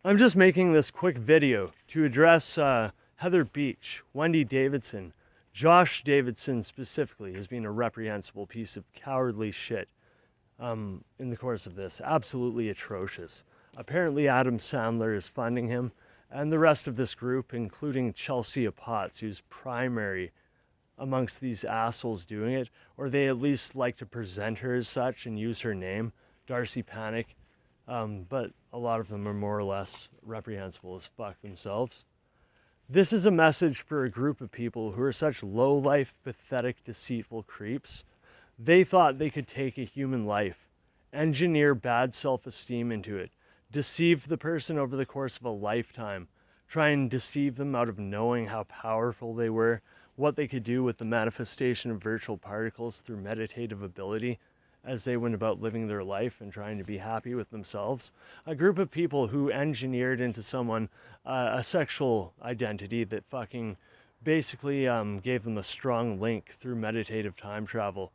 I'm just making this quick video to address Heather Beach, Wendy Davidson, Josh Davidson specifically as being a reprehensible piece of cowardly shit in the course of this. Absolutely atrocious. Apparently Adam Sandler is funding him, and the rest of this group, including Chelsea Potts, who's primary amongst these assholes doing it, or they at least like to present her as such and use her name, Darcy Panic. But a lot of them are more or less reprehensible as fuck themselves. This is a message for a group of people who are such low-life, pathetic, deceitful creeps. They thought they could take a human life, engineer bad self-esteem into it, deceive the person over the course of a lifetime, try and deceive them out of knowing how powerful they were, what they could do with the manifestation of virtual particles through meditative ability as they went about living their life and trying to be happy with themselves. A group of people who engineered into someone a sexual identity that fucking basically gave them a strong link through meditative time travel,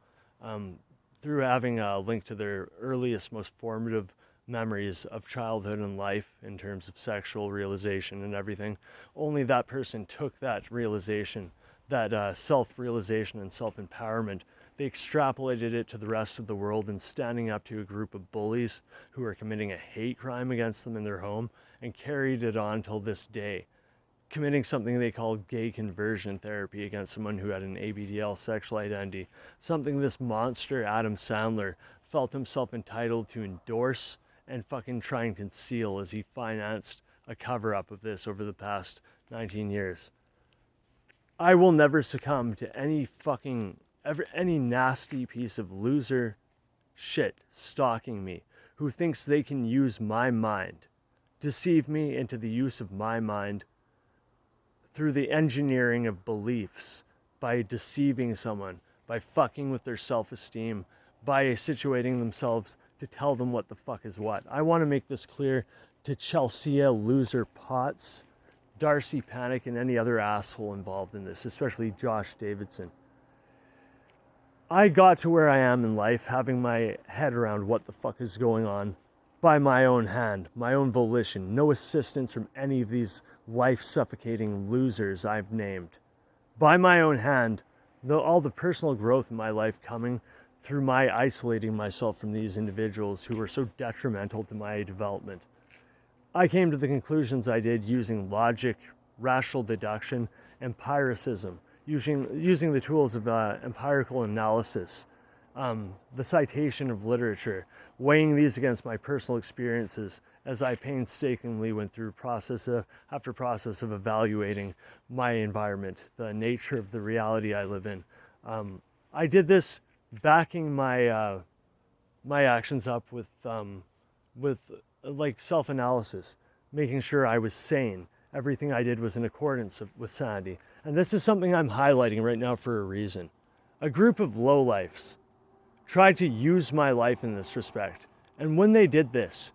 through having a link to their earliest, most formative memories of childhood and life in terms of sexual realization and everything. Only that person took that realization, that self-realization and self-empowerment. They extrapolated it to the rest of the world and standing up to a group of bullies who are committing a hate crime against them in their home and carried it on till this day, committing something they call gay conversion therapy against someone who had an ABDL sexual identity, something this monster Adam Sandler felt himself entitled to endorse and fucking try and conceal as he financed a cover-up of this over the past 19 years. I will never succumb to any nasty piece of loser shit stalking me who thinks they can use my mind, deceive me into the use of my mind through the engineering of beliefs, by deceiving someone, by fucking with their self-esteem, by situating themselves to tell them what the fuck is what. I want to make this clear to Chelsea Loser Potts, Darcy Panic, and any other asshole involved in this, especially Josh Davidson. I got to where I am in life having my head around what the fuck is going on by my own hand, my own volition, no assistance from any of these life-suffocating losers I've named. By my own hand, all the personal growth in my life coming through my isolating myself from these individuals who were so detrimental to my development. I came to the conclusions I did using logic, rational deduction, empiricism, using the tools of empirical analysis, the citation of literature, weighing these against my personal experiences as I painstakingly went through process after process of evaluating my environment, the nature of the reality I live in. I did this backing my my actions up with like self-analysis, making sure I was sane. Everything I did was in accordance with sanity. And this is something I'm highlighting right now for a reason. A group of lowlifes tried to use my life in this respect. And when they did this,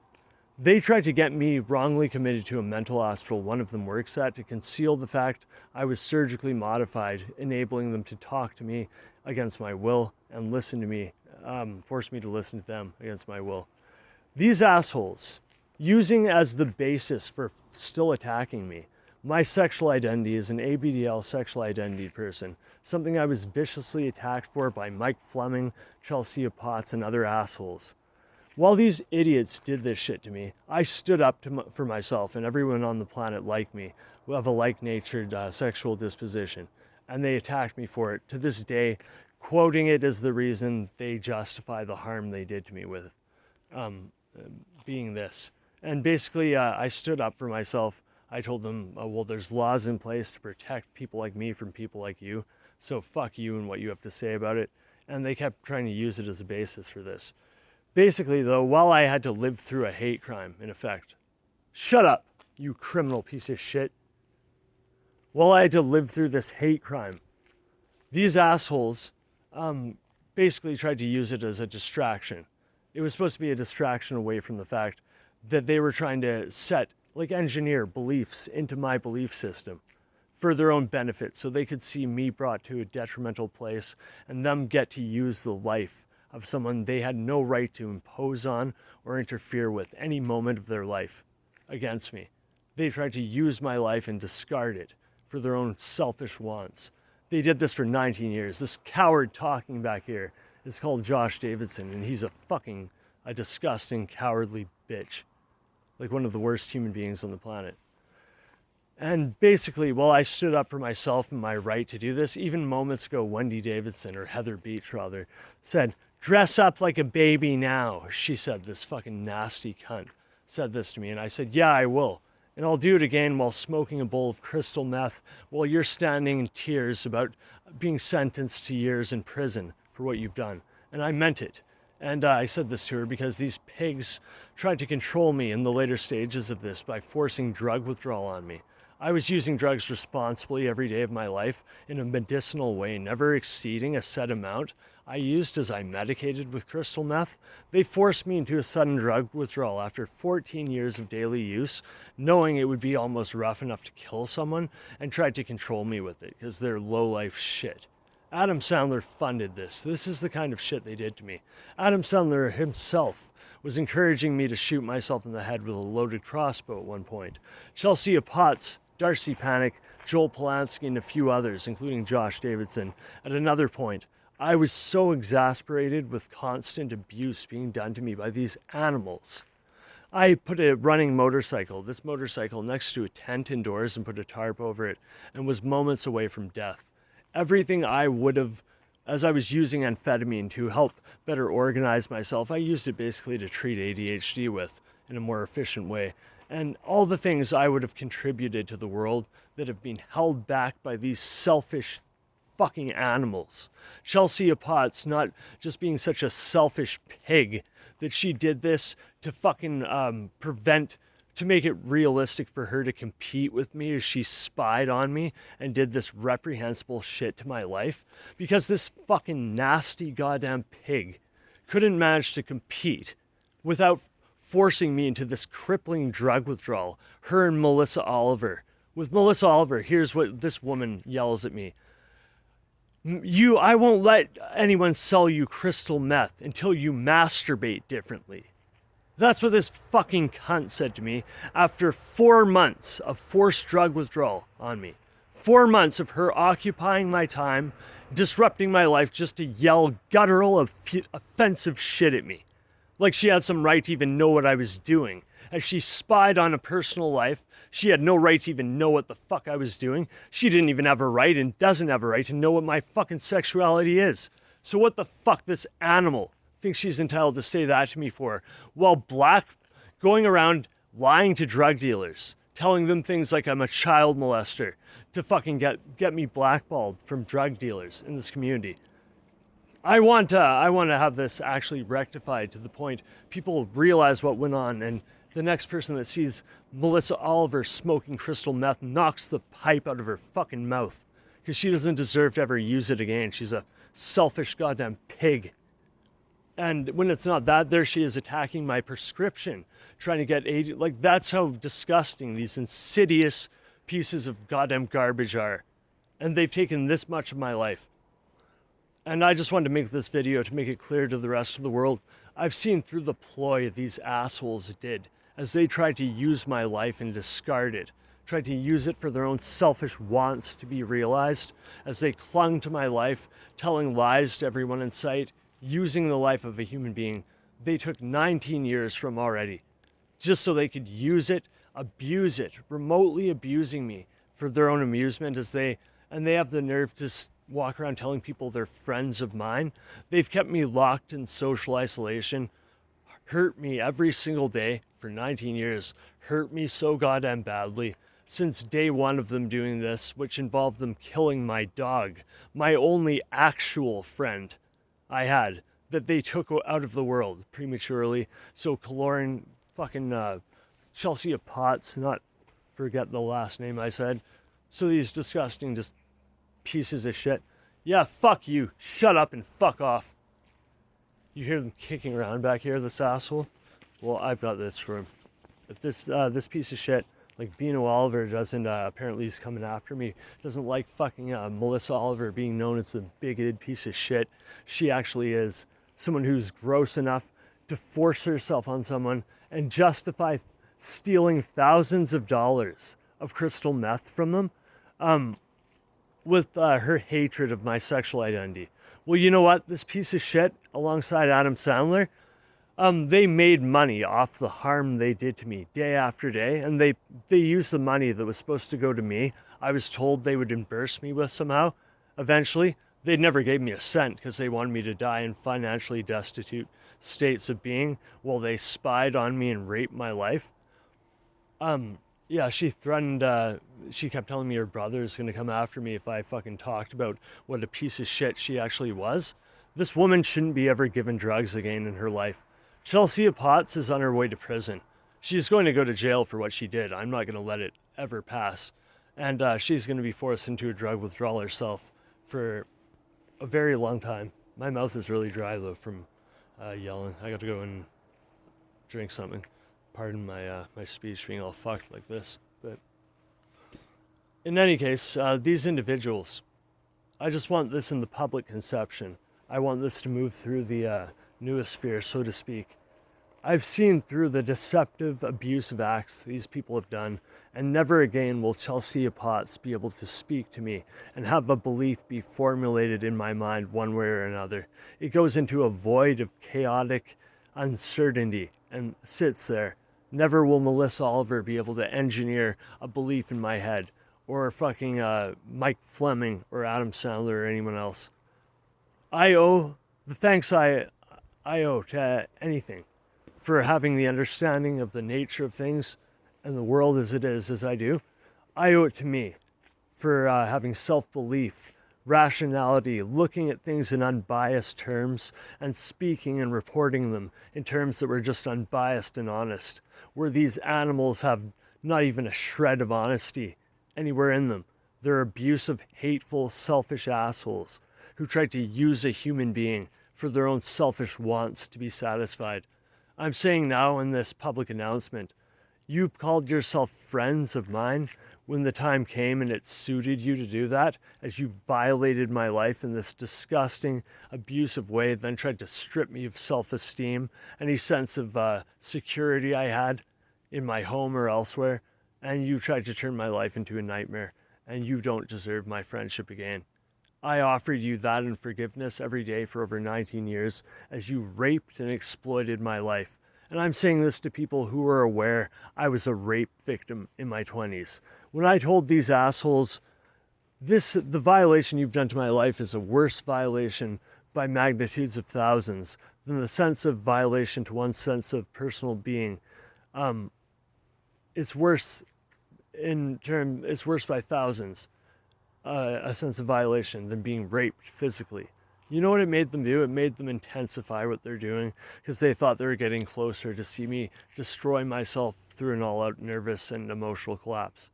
they tried to get me wrongly committed to a mental hospital one of them works at to conceal the fact I was surgically modified, enabling them to talk to me against my will and listen to me, force me to listen to them against my will. These assholes, using as the basis for still attacking me, my sexual identity as an ABDL sexual identity person, something I was viciously attacked for by Mike Fleming, Chelsea Potts, and other assholes. While these idiots did this shit to me, I stood up for myself and everyone on the planet like me who have a like-natured sexual disposition, and they attacked me for it, to this day, quoting it as the reason they justify the harm they did to me with being this. And basically, I stood up for myself. I told them, well, there's laws in place to protect people like me from people like you, so fuck you and what you have to say about it. And they kept trying to use it as a basis for this. Basically, though, while I had to live through a hate crime, in effect, shut up, you criminal piece of shit. While I had to live through this hate crime, these assholes basically tried to use it as a distraction. It was supposed to be a distraction away from the fact that they were trying to engineer beliefs into my belief system for their own benefit so they could see me brought to a detrimental place and them get to use the life of someone they had no right to impose on or interfere with any moment of their life. against me. They tried to use my life and discard it for their own selfish wants. They did this for 19 years. This coward talking back here is called Josh Davidson, and he's a disgusting, cowardly bitch. Like one of the worst human beings on the planet. And basically, while I stood up for myself and my right to do this, even moments ago, Wendy Davidson, or Heather Beach rather, said, "Dress up like a baby now." She said, this fucking nasty cunt said this to me, and I said, "Yeah, I will. And I'll do it again while smoking a bowl of crystal meth while you're standing in tears about being sentenced to years in prison for what you've done." And I meant it. And I said this to her because these pigs tried to control me in the later stages of this by forcing drug withdrawal on me. I was using drugs responsibly every day of my life in a medicinal way, never exceeding a set amount I used as I medicated with crystal meth. They forced me into a sudden drug withdrawal after 14 years of daily use, knowing it would be almost rough enough to kill someone, and tried to control me with it because they're low-life shit. Adam Sandler funded this. This is the kind of shit they did to me. Adam Sandler himself was encouraging me to shoot myself in the head with a loaded crossbow at one point. Chelsea Potts, Darcy Panic, Joel Polanski, and a few others, including Josh Davidson, at another point. I was so exasperated with constant abuse being done to me by these animals. I put a running motorcycle, this motorcycle, next to a tent indoors and put a tarp over it, and was moments away from death. Everything I would have, as I was using amphetamine to help better organize myself, I used it basically to treat ADHD with in a more efficient way. And all the things I would have contributed to the world that have been held back by these selfish fucking animals. Chelsea Potts not just being such a selfish pig that she did this to fucking to make it realistic for her to compete with me as she spied on me and did this reprehensible shit to my life, because this fucking nasty goddamn pig couldn't manage to compete without forcing me into this crippling drug withdrawal. Her and Melissa Oliver. With Melissa Oliver, here's what this woman yells at me. I won't let anyone sell you crystal meth until you masturbate differently. That's what this fucking cunt said to me after 4 months of forced drug withdrawal on me. 4 months of her occupying my time, disrupting my life just to yell guttural, offensive shit at me. Like she had some right to even know what I was doing. As she spied on a personal life, she had no right to even know what the fuck I was doing. She didn't even have a right and doesn't have a right to know what my fucking sexuality is. So what the fuck this animal thinks she's entitled to say that to me for, while going around lying to drug dealers, telling them things like I'm a child molester to fucking get me blackballed from drug dealers in this community. I want to have this actually rectified to the point people realize what went on, and the next person that sees Melissa Oliver smoking crystal meth knocks the pipe out of her fucking mouth, because she doesn't deserve to ever use it again. She's a selfish goddamn pig. And when it's not that, there she is attacking my prescription, trying to get aid. Like, that's how disgusting these insidious pieces of goddamn garbage are. And they've taken this much of my life. And I just wanted to make this video to make it clear to the rest of the world. I've seen through the ploy these assholes did as they tried to use my life and discard it, tried to use it for their own selfish wants to be realized, as they clung to my life, telling lies to everyone in sight, using the life of a human being they took 19 years from already, just so they could use it, abuse it, remotely abusing me for their own amusement, and they have the nerve to walk around telling people they're friends of mine. They've kept me locked in social isolation, hurt me every single day for 19 years, hurt me so goddamn badly since day one of them doing this, which involved them killing my dog, my only actual friend I had, that they took out of the world prematurely. So Kaloran, fucking Chelsea Potts, not forget the last name I said. So these disgusting just pieces of shit. Yeah, fuck you. Shut up and fuck off. You hear them kicking around back here, this asshole? Well, I've got this for him. If this piece of shit, like Bino Oliver, doesn't, apparently he's coming after me, doesn't like fucking Melissa Oliver being known as the bigoted piece of shit she actually is. Someone who's gross enough to force herself on someone and justify stealing thousands of dollars of crystal meth from them, with her hatred of my sexual identity. Well, you know what? This piece of shit, alongside Adam Sandler, they made money off the harm they did to me day after day, and they used the money that was supposed to go to me. I was told they would reimburse me with somehow. Eventually, they never gave me a cent because they wanted me to die in financially destitute states of being while they spied on me and raped my life. Yeah, she threatened, she kept telling me her brother is going to come after me if I fucking talked about what a piece of shit she actually was. This woman shouldn't be ever given drugs again in her life. Chelsea Potts is on her way to prison. She's going to go to jail for what she did. I'm not going to let it ever pass. And she's going to be forced into a drug withdrawal herself for a very long time. My mouth is really dry though from yelling. I got to go and drink something. Pardon my my speech being all fucked like this. But in any case, these individuals, I just want this in the public conception. I want this to move through the noosphere, so to speak. I've seen through the deceptive, abusive acts these people have done, and never again will Chelsea Potts be able to speak to me and have a belief be formulated in my mind one way or another. It goes into a void of chaotic uncertainty and sits there. Never will Melissa Oliver be able to engineer a belief in my head, or fucking Mike Fleming or Adam Sandler or anyone else. I owe the thanks I owe to anything for having the understanding of the nature of things and the world as it is, as I do. I owe it to me for having self-belief, rationality, looking at things in unbiased terms and speaking and reporting them in terms that were just unbiased and honest, where these animals have not even a shred of honesty anywhere in them. They're abusive, hateful, selfish assholes who try to use a human being for their own selfish wants to be satisfied. I'm saying now in this public announcement, you've called yourself friends of mine when the time came and it suited you to do that, as you violated my life in this disgusting, abusive way, then tried to strip me of self-esteem, any sense of security I had in my home or elsewhere, and you tried to turn my life into a nightmare, and you don't deserve my friendship again. I offered you that in forgiveness every day for over 19 years as you raped and exploited my life. And I'm saying this to people who are aware I was a rape victim in my 20s. When I told these assholes, the violation you've done to my life is a worse violation by magnitudes of thousands than the sense of violation to one's sense of personal being. It's worse it's worse by thousands. A sense of violation than being raped physically. You know what it made them do? It made them intensify what they're doing because they thought they were getting closer to see me destroy myself through an all-out nervous and emotional collapse.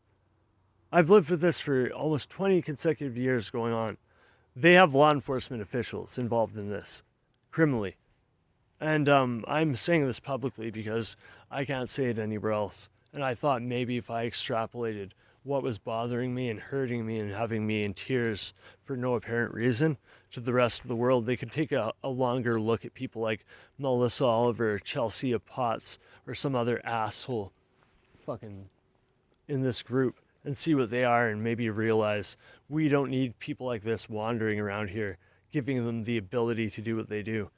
I've lived with this for almost 20 consecutive years going on. They have law enforcement officials involved in this, criminally. And I'm saying this publicly because I can't say it anywhere else. And I thought maybe if I extrapolated what was bothering me and hurting me and having me in tears for no apparent reason to the rest of the world, they could take a longer look at people like Melissa Oliver, Chelsea Potts, or some other asshole fucking in this group and see what they are and maybe realize we don't need people like this wandering around here, giving them the ability to do what they do.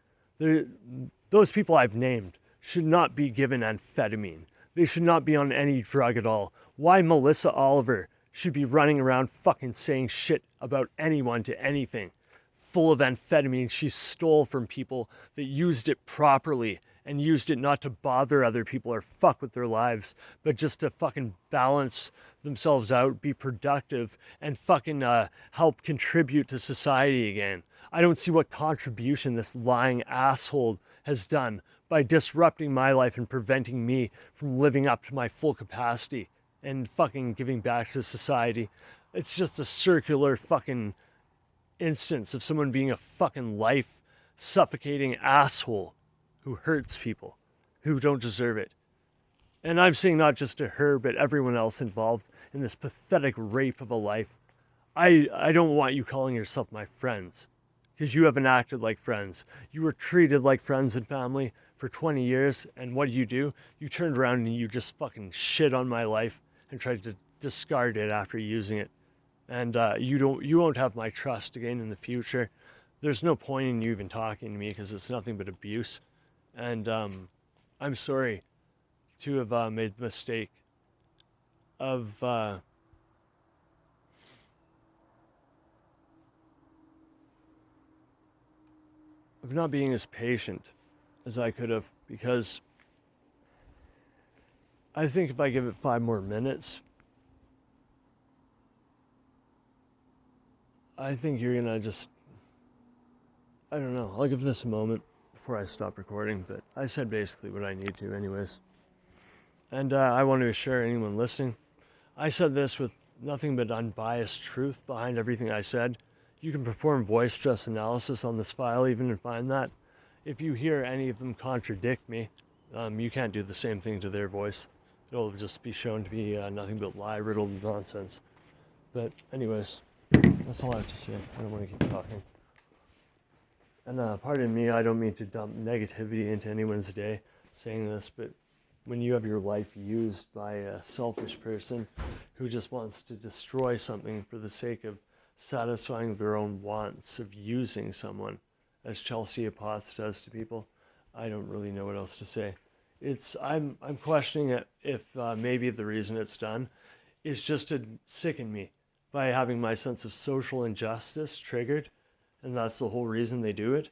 Those people I've named should not be given amphetamine. They should not be on any drug at all. Why Melissa Oliver should be running around fucking saying shit about anyone to anything, full of amphetamine she stole from people that used it properly and used it not to bother other people or fuck with their lives, but just to fucking balance themselves out, be productive, and fucking help contribute to society again. I don't see what contribution this lying asshole has done by disrupting my life and preventing me from living up to my full capacity and fucking giving back to society. It's just a circular fucking instance of someone being a fucking life suffocating asshole who hurts people who don't deserve it. And I'm saying not just to her, but everyone else involved in this pathetic rape of a life. I don't want you calling yourself my friends, because you haven't acted like friends. You were treated like friends and family for 20 years, and what do? You turned around and you just fucking shit on my life and tried to discard it after using it. And you won't have my trust again in the future. There's no point in you even talking to me because it's nothing but abuse. And I'm sorry to have made the mistake of not being as patient as I could have, because I think if I give it 5 more minutes, I think you're gonna just, I don't know, I'll give this a moment before I stop recording, but I said basically what I need to anyways. And I want to assure anyone listening, I said this with nothing but unbiased truth behind everything I said. You can perform voice stress analysis on this file even and find that. If you hear any of them contradict me, you can't do the same thing to their voice. It'll just be shown to be nothing but lie-riddled nonsense. But anyways, that's all I have to say. I don't want to keep talking. And pardon me, I don't mean to dump negativity into anyone's day saying this, but when you have your life used by a selfish person who just wants to destroy something for the sake of satisfying their own wants of using someone, as Chelsea Potts does to people, I don't really know what else to say. I'm questioning it if maybe the reason it's done is just to sicken me by having my sense of social injustice triggered, and that's the whole reason they do it,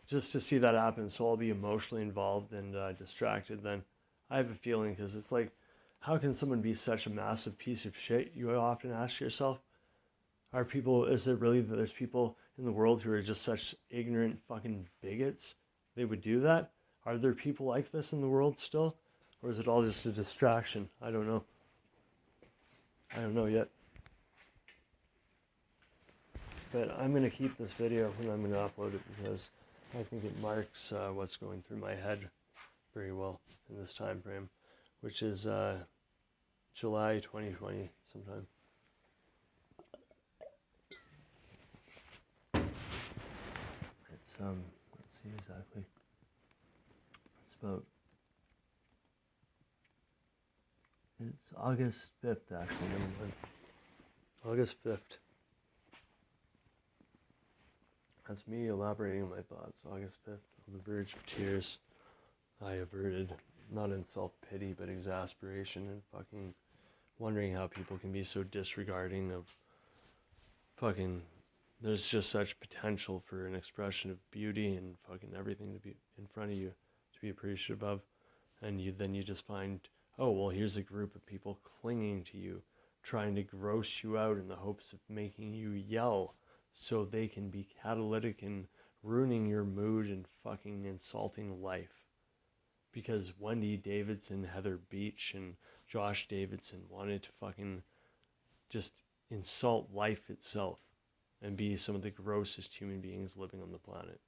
just to see that happen. So I'll be emotionally involved and distracted then. I have a feeling, because it's like, how can someone be such a massive piece of shit? You often ask yourself, is it really that there's people in the world who are just such ignorant fucking bigots? They would do that? Are there people like this in the world still? Or is it all just a distraction? I don't know. I don't know yet. But I'm going to keep this video and I'm going to upload it because I think it marks what's going through my head very well in this time frame, which is July 2020 sometime. It's let's see exactly. It's August 5th actually, never mind. August 5th. That's me elaborating on my thoughts. August 5th, on the verge of tears. I averted, not in self-pity, but exasperation and fucking wondering how people can be so disregarding of fucking, there's just such potential for an expression of beauty and fucking everything to be in front of you to be appreciative of. And then you just find, oh, well, here's a group of people clinging to you, trying to gross you out in the hopes of making you yell so they can be catalytic in ruining your mood and fucking insulting life. Because Wendy Davidson, Heather Beach, and Josh Davidson wanted to fucking just insult life itself and be some of the grossest human beings living on the planet.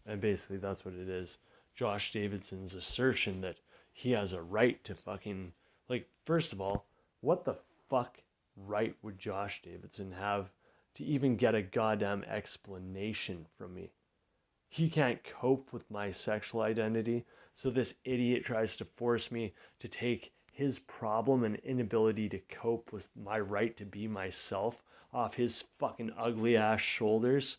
And basically that's what it is. Josh Davidson's assertion that he has a right to fucking, like, first of all, what the fuck right would Josh Davidson have to even get a goddamn explanation from me? He can't cope with my sexual identity, so this idiot tries to force me to take his problem and inability to cope with my right to be myself off his fucking ugly ass shoulders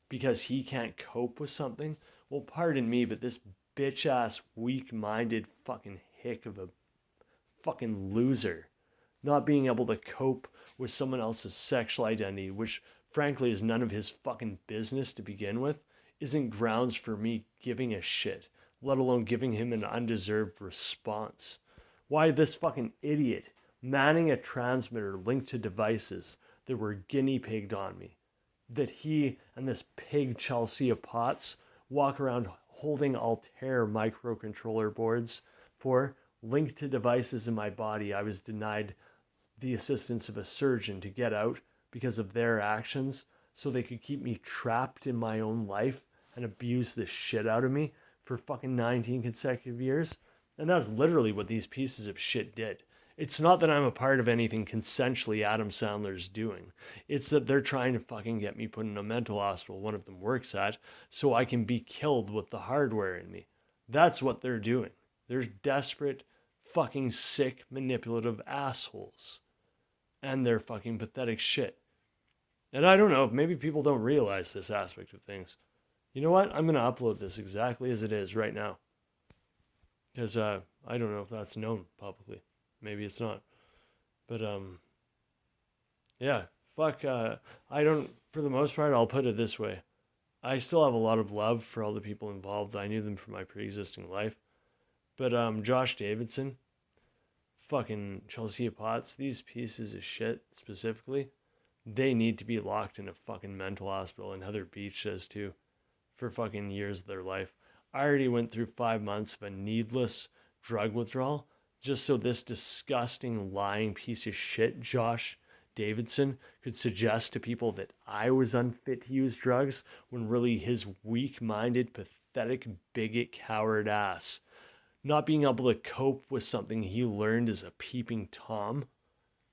because he can't cope with something. Well, pardon me, but this bitch ass weak-minded fucking hick of a fucking loser not being able to cope with someone else's sexual identity, which frankly is none of his fucking business to begin with, isn't grounds for me giving a shit, let alone giving him an undeserved response. Why this fucking idiot manning a transmitter linked to devices that were guinea pigged on me, that he and this pig Chelsea Potts walk around holding Altair microcontroller boards for, linked to devices in my body I was denied the assistance of a surgeon to get out because of their actions, so they could keep me trapped in my own life and abuse the shit out of me for fucking 19 consecutive years. And that's literally what these pieces of shit did. It's not that I'm a part of anything consensually Adam Sandler's doing. It's that they're trying to fucking get me put in a mental hospital one of them works at so I can be killed with the hardware in me. That's what they're doing. They're desperate, fucking sick, manipulative assholes. And they're fucking pathetic shit. And I don't know, maybe people don't realize this aspect of things. You know what? I'm going to upload this exactly as it is right now. Because I don't know if that's known publicly. Maybe it's not. But yeah, fuck. I don't, for the most part, I'll put it this way. I still have a lot of love for all the people involved. I knew them from my pre-existing life. But Josh Davidson, fucking Chelsea Potts, these pieces of shit specifically, they need to be locked in a fucking mental hospital, and Heather Beach does too, for fucking years of their life. I already went through 5 months of a needless drug withdrawal just so this disgusting lying piece of shit, Josh Davidson, could suggest to people that I was unfit to use drugs when really his weak minded, pathetic, bigot, coward ass, not being able to cope with something he learned as a peeping Tom,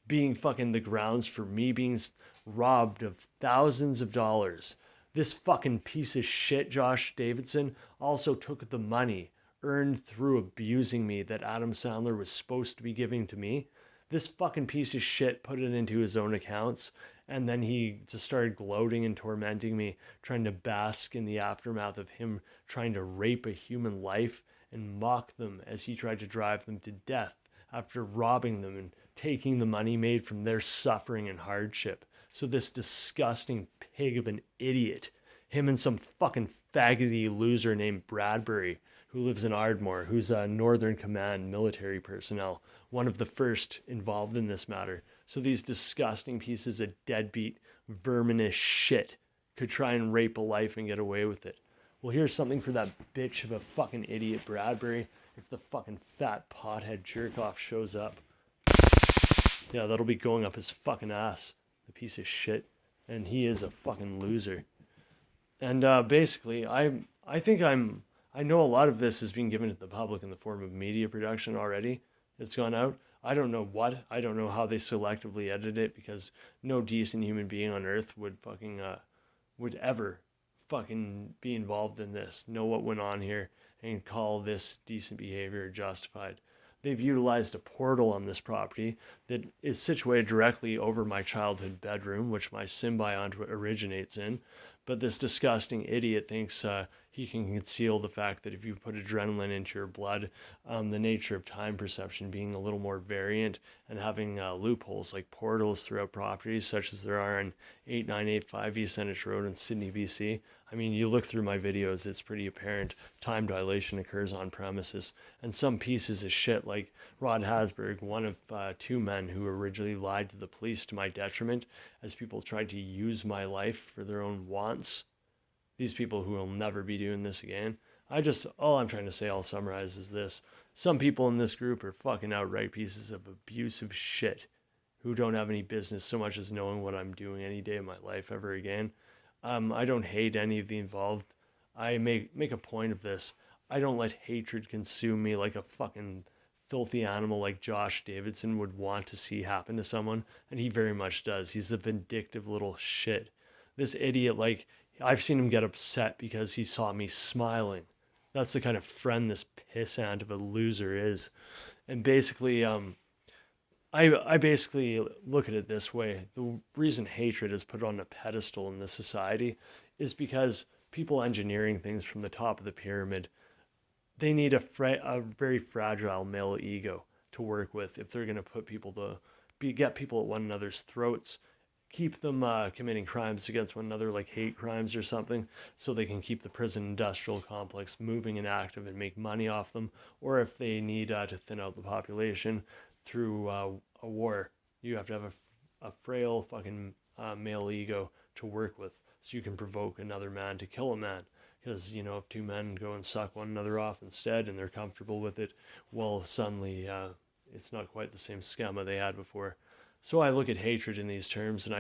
being fucking the grounds for me being robbed of thousands of dollars. This fucking piece of shit, Josh Davidson, also took the money earned through abusing me that Adam Sandler was supposed to be giving to me. This fucking piece of shit put it into his own accounts, and then he just started gloating and tormenting me, trying to bask in the aftermath of him trying to rape a human life and mock them as he tried to drive them to death after robbing them and taking the money made from their suffering and hardship. So this disgusting pig of an idiot, him and some fucking faggoty loser named Bradbury, who lives in Ardmore, who's a Northern Command military personnel, one of the first involved in this matter. So these disgusting pieces of deadbeat, verminous shit could try and rape a life and get away with it. Well, here's something for that bitch of a fucking idiot Bradbury if the fucking fat pothead jerk-off shows up. Yeah, that'll be going up his fucking ass, the piece of shit. And he is a fucking loser. And basically, I know a lot of this is being given to the public in the form of media production already. It's gone out. I don't know what. I don't know how they selectively edit it, because no decent human being on earth would fucking would ever fucking be involved in this, know what went on here, and call this decent behavior justified. They've utilized a portal on this property that is situated directly over my childhood bedroom, which my symbiont originates in. But this disgusting idiot thinks he can conceal the fact that if you put adrenaline into your blood, the nature of time perception being a little more variant and having loopholes like portals throughout properties, such as there are on 8985 East Saanich Road in Sydney, BC. I mean, you look through my videos, it's pretty apparent time dilation occurs on premises. And some pieces of shit like Rod Hasberg, one of two men who originally lied to the police to my detriment as people tried to use my life for their own wants. These people who will never be doing this again. All I'm trying to say, I'll summarize, is this. Some people in this group are fucking outright pieces of abusive shit who don't have any business so much as knowing what I'm doing any day of my life ever again. I don't hate any of the involved. I make a point of this. I don't let hatred consume me like a fucking filthy animal like Josh Davidson would want to see happen to someone, and he very much does. He's a vindictive little shit. This idiot, like, I've seen him get upset because he saw me smiling. That's the kind of friend this pissant of a loser is. And basically, I basically look at it this way. The reason hatred is put on a pedestal in this society is because people engineering things from the top of the pyramid, they need a very fragile male ego to work with if they're going to put people get people at one another's throats, keep them committing crimes against one another like hate crimes or something, so they can keep the prison industrial complex moving and active and make money off them, or if they need to thin out the population through a war, you have to have a frail fucking male ego to work with, so you can provoke another man to kill a man. Because, if two men go and suck one another off instead and they're comfortable with it, well, suddenly it's not quite the same schema they had before. So I look at hatred in these terms, and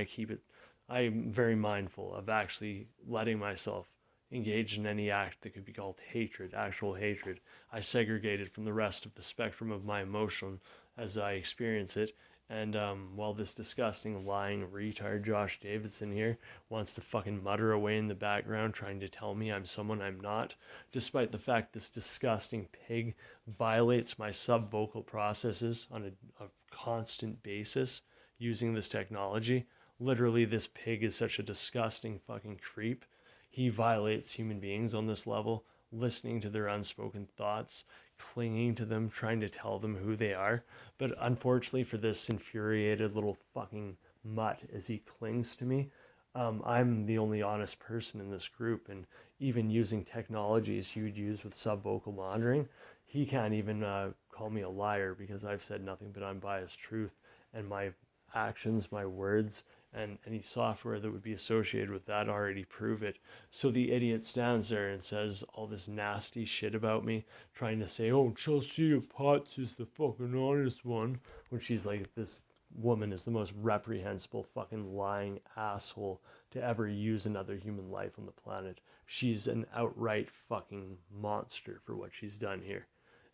I'm very mindful of actually letting myself engage in any act that could be called hatred, actual hatred. I segregate it from the rest of the spectrum of my emotion as I experience it, And while this disgusting lying retard Josh Davidson here wants to fucking mutter away in the background trying to tell me I'm someone I'm not, despite the fact this disgusting pig violates my subvocal processes on a constant basis using this technology. Literally, this pig is such a disgusting fucking creep. He violates human beings on this level, listening to their unspoken thoughts, clinging to them, trying to tell them who they are. But unfortunately for this infuriated little fucking mutt as he clings to me, I'm the only honest person in this group. And even using technologies you would use with subvocal monitoring, he can't even call me a liar because I've said nothing but unbiased truth. And my actions, my words, and any software that would be associated with that already prove it. So the idiot stands there and says all this nasty shit about me, trying to say, oh, Chelsea Potts is the fucking honest one, when she's like, this woman is the most reprehensible fucking lying asshole to ever use another human life on the planet. She's an outright fucking monster for what she's done here.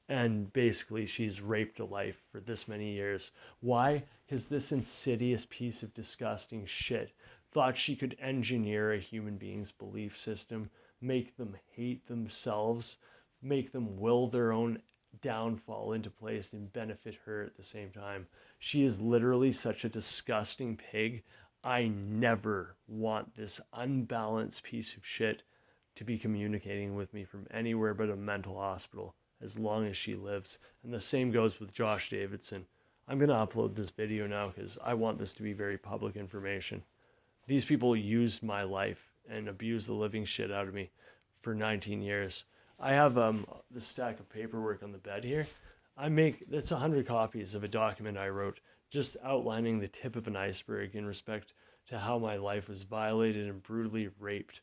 And basically she's raped a life for this many years. Why? Because this insidious piece of disgusting shit thought she could engineer a human being's belief system, make them hate themselves, make them will their own downfall into place and benefit her at the same time. She is literally such a disgusting pig. I never want this unbalanced piece of shit to be communicating with me from anywhere but a mental hospital as long as she lives. And the same goes with Josh Davidson. I'm going to upload this video now because I want this to be very public information. These people used my life and abused the living shit out of me for 19 years. I have this stack of paperwork on the bed here. It's 100 copies of a document I wrote just outlining the tip of an iceberg in respect to how my life was violated and brutally raped